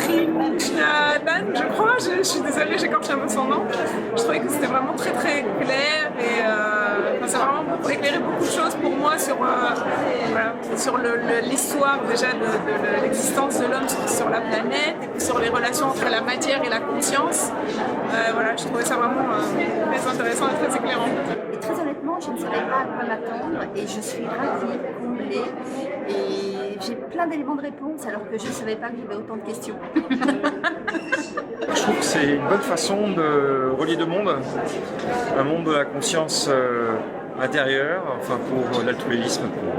Trinchnadan, je crois, je suis désolée, j'écorche un peu son nom. Je trouvais que c'était vraiment très très clair et ça a vraiment éclairé beaucoup de choses pour moi sur, voilà, sur l'histoire déjà de l'existence de l'homme sur la planète et puis sur les relations entre la matière et la conscience. Voilà, je trouvais ça vraiment très intéressant et très éclairant. Et très honnêtement, je ne savais pas à quoi m'attendre et je suis ravie, comblée et j'ai plein d'éléments de réponse alors que je ne savais pas que j'avais autant de questions. Je trouve que c'est une bonne façon de relier deux mondes, un monde de la conscience intérieure, enfin pour l'altruisme, pour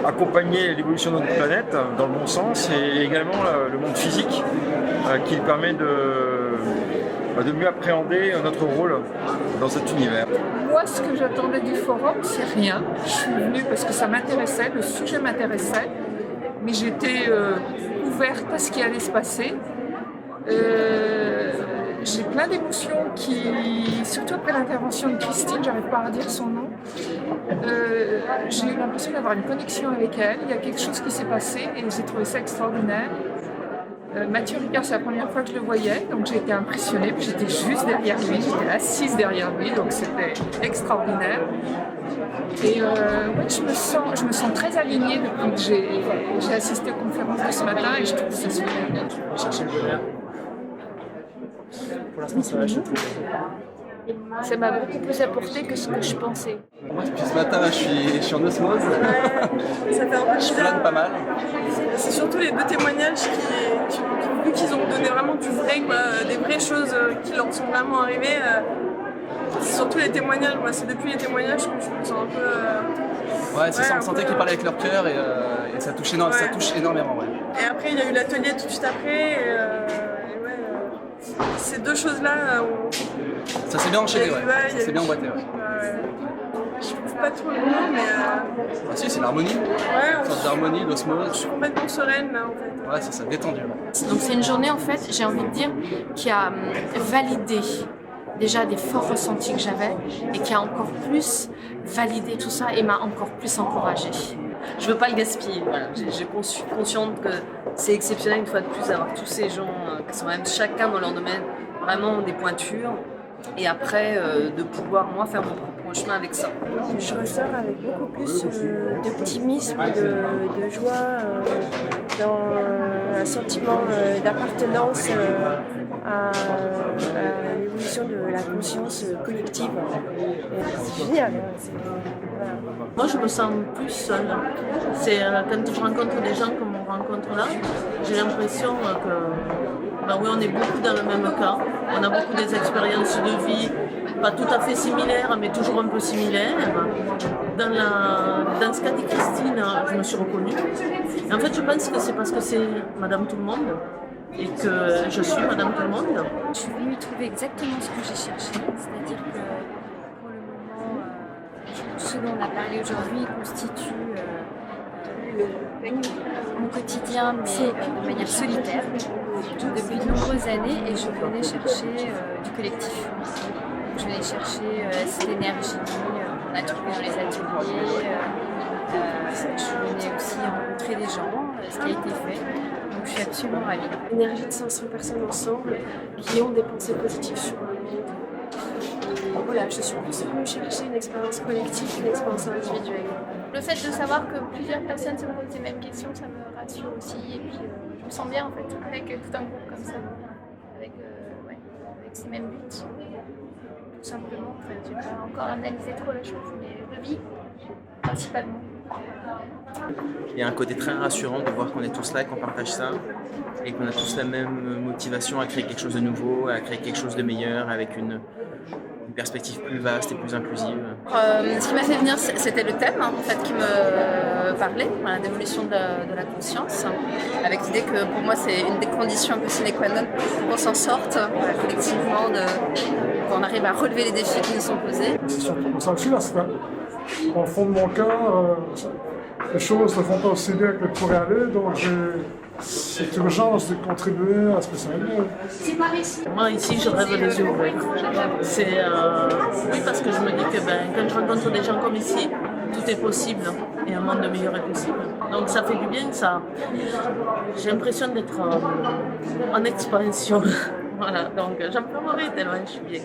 accompagner l'évolution de notre planète dans le bon sens, et également le monde physique qui permet de mieux appréhender notre rôle dans cet univers. Moi, ce que j'attendais du forum, c'est rien. Je suis venue parce que ça m'intéressait, le sujet m'intéressait, mais j'étais ouverte à ce qui allait se passer. J'ai plein d'émotions surtout après l'intervention de Christine, j'arrive pas à redire son nom, j'ai eu l'impression d'avoir une connexion avec elle, il y a quelque chose qui s'est passé et j'ai trouvé ça extraordinaire. Mathieu Ricard, c'est la première fois que je le voyais, donc j'ai été impressionnée, puis j'étais juste derrière lui, j'étais assise derrière lui, donc c'était extraordinaire. Et ouais, je me sens très alignée depuis que j'ai assisté aux conférences de ce matin et je trouve ça super bien. Chercher le bonheur. Pour l'instant, ça va, je trouve. Ça m'a beaucoup plus apporté que ce que je pensais. Moi, depuis ce matin, je suis en osmose. Ouais, ça fait un peu Je plane pas mal. C'est surtout les deux témoignages vu qu'ils ont donné vraiment du vrai, quoi, des vraies choses qui leur sont vraiment arrivées. C'est surtout les témoignages, moi c'est depuis les témoignages que je me sens un peu... Ouais, c'est ça, on sentait qu'ils parlaient avec leur cœur et ça touche énormément. Ouais. Et après il y a eu l'atelier tout de suite après. Et ouais, ces deux choses-là... ça s'est bien enchaîné, ouais. Ça s'est bien emboîté. Ouais. Je trouve pas trop le mot, mais... Ah si, c'est l'harmonie. Ouais, une sorte d'harmonie, d'osmose. Je suis complètement sereine là en fait. Ouais, c'est ça, détendu. Donc c'est une journée en fait, j'ai envie de dire, qui a validé déjà des forts ressentis que j'avais et qui a encore plus validé tout ça et m'a encore plus encouragée. Je veux pas le gaspiller, voilà. Je suis consciente que c'est exceptionnel une fois de plus d'avoir tous ces gens qui sont même chacun dans leur domaine vraiment des pointures et après de pouvoir moi faire mon propre chemin avec ça. Je ressors avec beaucoup plus d'optimisme, de joie, dans un sentiment d'appartenance à l'évolution de la conscience collective. C'est génial. Voilà. Moi, je me sens plus seule. C'est quand je rencontre des gens comme on rencontre là, j'ai l'impression que oui, on est beaucoup dans le même cas. On a beaucoup des expériences de vie, pas tout à fait similaires, mais toujours un peu similaires. Dans ce qu'a dit Christine, je me suis reconnue. Et en fait, je pense que c'est parce que c'est Madame Tout-le-Monde et que je suis Madame Tout-le-Monde. Je suis venue trouver exactement ce que j'ai cherché, c'est-à-dire que pour le moment, tout ce dont on a parlé aujourd'hui constitue mon quotidien, mais de manière solitaire, depuis de nombreuses années, et je venais chercher du collectif. Je venais chercher cette énergie qu'on a trouvée dans les ateliers. Je venais aussi rencontrer des gens, ce qui a été fait. Donc je suis absolument ravie. L'énergie de 500 personnes ensemble qui ont des pensées positives sur le monde. Et voilà, je suis plus venue chercher une expérience collective qu'une expérience individuelle. Le fait de savoir que plusieurs personnes se posent les mêmes questions, ça me rassure aussi. Et puis je me sens bien en fait, avec tout un groupe comme ça, avec ces mêmes buts. Tout simplement, en fait, je n'ai pas encore analysé trop la chose, mais je vis principalement. Il y a un côté très rassurant de voir qu'on est tous là et qu'on partage ça et qu'on a tous la même motivation à créer quelque chose de nouveau, à créer quelque chose de meilleur avec une perspective plus vaste et plus inclusive. Ce qui m'a fait venir, c'était le thème en fait, qui me parlait, l'évolution de la conscience, avec l'idée que pour moi c'est une des conditions un peu sine qua non pour qu'on s'en sorte collectivement, qu'on arrive à relever les défis qui nous sont posés. C'est surtout pour ça que je suis là, c'est au fond de mon cœur, les choses ne font pas aussi bien qu'elles pourraient aller, donc j'ai cette urgence de contribuer à ce que ça aille mieux. Moi ici je rêve les yeux ouverts. Oui, parce que je me dis que quand je rencontre des gens comme ici, tout est possible et un monde meilleur est possible. Donc ça fait du bien, ça. J'ai l'impression d'être en expansion. Voilà, donc j'en peux mourir tellement je suis bien.